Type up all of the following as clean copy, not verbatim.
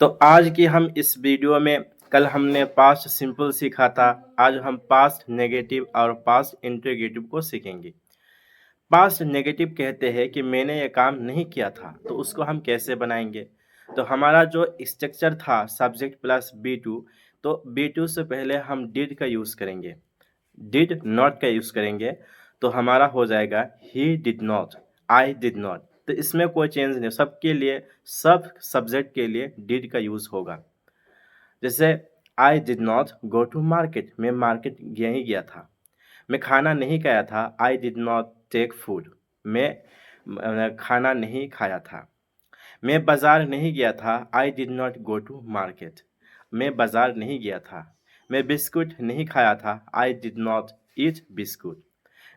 तो आज की हम इस वीडियो में कल हमने पास्ट सिंपल सीखा था। आज हम पास्ट नेगेटिव और पास्ट इंट्रोगेटिव को सीखेंगे। पास्ट नेगेटिव कहते हैं कि मैंने ये काम नहीं किया था, तो उसको हम कैसे बनाएंगे। तो हमारा जो स्ट्रक्चर था सब्जेक्ट प्लस बी टू, तो बी टू से पहले हम डिड का यूज़ करेंगे, डिड नॉट का यूज़ करेंगे। तो हमारा हो जाएगा he did not, I did not. तो इसमें कोई चेंज नहीं, सबके लिए सब सब्जेक्ट के लिए डिड का यूज़ होगा। जैसे I did not go to market, मैं मार्केट नहीं गया था। मैं खाना नहीं खाया था, I did not take food, मैं खाना नहीं खाया था। मैं बाज़ार नहीं गया था, I did not go to market, मैं बाज़ार नहीं गया था। मैं बिस्कुट नहीं खाया था, I did not eat biscuit.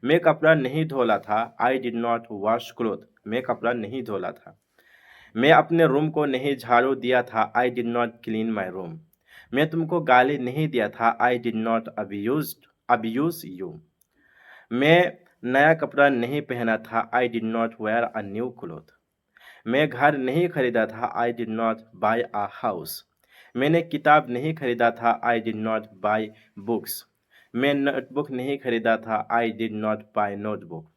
मैं कपड़ा नहीं धोला था, I did not wash cloth, मैं कपड़ा नहीं धोला था। मैं अपने रूम को नहीं झाड़ू दिया था, I did not clean my room. मैं तुमको गाली नहीं दिया था, I did not abuse you. मैं नया कपड़ा नहीं पहना था, I did not wear a new cloth. मैं घर नहीं खरीदा था, I did not buy a house. मैंने किताब नहीं खरीदा था, I did not buy books. मैं नोटबुक नहीं खरीदा था, I did not buy notebook.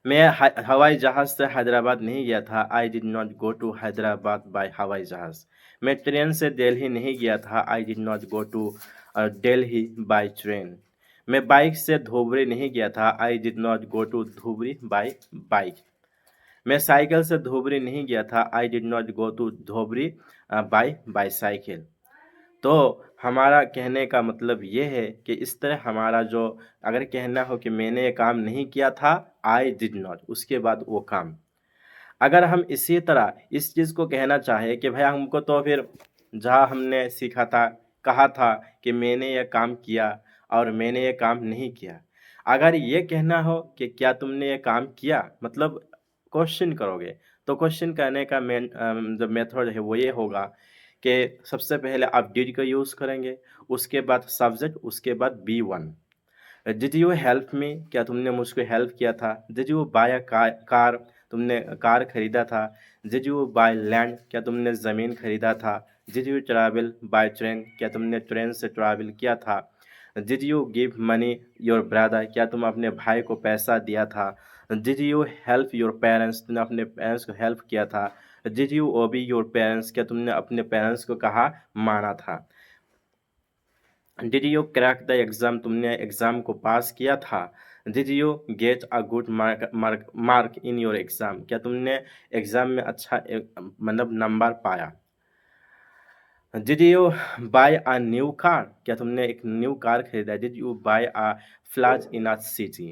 मैं हवाई जहाज़ से हैदराबाद नहीं गया था, I did not go to Hyderabad by हवाई जहाज़। मैं ट्रेन से दिल्ली नहीं गया था, I did not go to Delhi by train. मैं बाइक से धुबरी नहीं गया था, I did not go to Dhubri by bike. मैं साइकिल से धुबरी नहीं गया था, I did not go to Dhubri by bicycle. तो हमारा कहने का मतलब ये है कि इस तरह हमारा जो अगर कहना हो कि मैंने ये काम नहीं किया था, आई डिड नॉट, उसके बाद वो काम। अगर हम इसी तरह इस चीज़ को कहना चाहें कि भैया हमको तो फिर जहाँ हमने सीखा था, कहा था कि मैंने ये काम किया और मैंने ये काम नहीं किया। अगर ये कहना हो कि क्या तुमने ये काम किया, मतलब क्वेश्चन करोगे, तो क्वेश्चन करने का जो मेथड है वो ये होगा कि सबसे पहले आप डिड का यूज़ करेंगे, उसके बाद सब्जेक्ट, उसके बाद B one. Did you help me, क्या तुमने मुझको हेल्प किया था। Did you buy a car, तुमने कार खरीदा था। डिड यू बाय लैंड, क्या तुमने ज़मीन खरीदा था। Did you travel by train, क्या तुमने ट्रेन से ट्रैवल किया था। Did you give money your brother, क्या तुम अपने भाई को पैसा दिया था। Did you help your parents, तुमने अपने पेरेंट्स को हेल्प किया था। Did you obey your parents, क्या तुमने अपने पेरेंट्स को कहा माना था। Did you crack the exam, तुमने एग्ज़ाम को पास किया था। Did you get a good mark in your exam, क्या तुमने एग्ज़ाम में अच्छा मतलब नंबर पाया। Did you buy a new car, क्या तुमने एक न्यू कार खरीदा। Did you buy a flat in a city,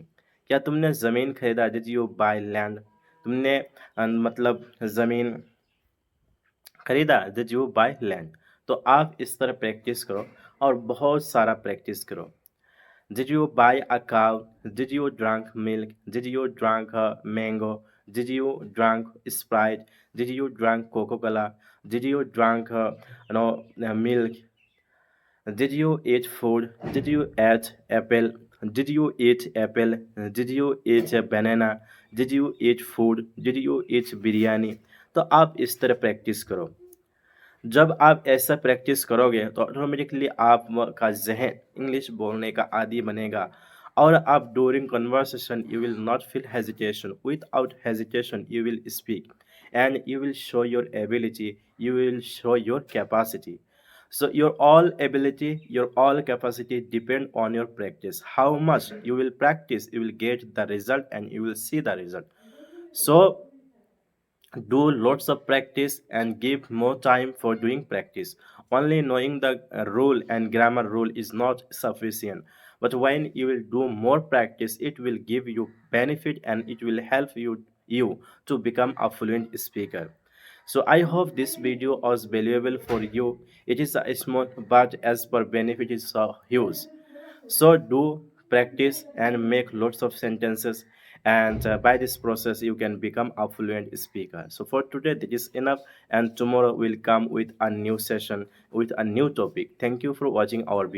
क्या तुमने ज़मीन खरीदा। डिड यू बाय लैंड, तुमने मतलब ज़मीन खरीदा। Did you by land. तो आप इस तरह प्रैक्टिस करो और बहुत सारा प्रैक्टिस करो। Did you buy a cow? Did you drink milk? Did you drink mango? Did you drink Sprite? Did you drink Coca-Cola? Did you drink milk? Did you eat food? Did you eat apple? Did you eat apple? Did you eat a banana? Did you eat food? Did you eat biryani? तो आप इस तरह practice करो। जब आप ऐसा practice करोगे तो ऑटोमेटिकली आपका ज़हन इंग्लिश बोलने का आदी बनेगा और आप during conversation you will not feel hesitation, without hesitation you will speak and you will show your ability, you will show your capacity. So your all ability, your all capacity depend on your practice. How much you will practice, you will get the result and you will see the result. So do lots of practice and give more time for doing practice. Only knowing the rule and grammar rule is not sufficient, but when you will do more practice it will give you benefit and it will help you to become a fluent speaker. So I hope this video was valuable for you. It is a small but as per benefit is so huge. So do practice and make lots of sentences, and by this process you can become a fluent speaker. So for today this is enough, and tomorrow we'll come with a new session with a new topic. Thank you for watching our video.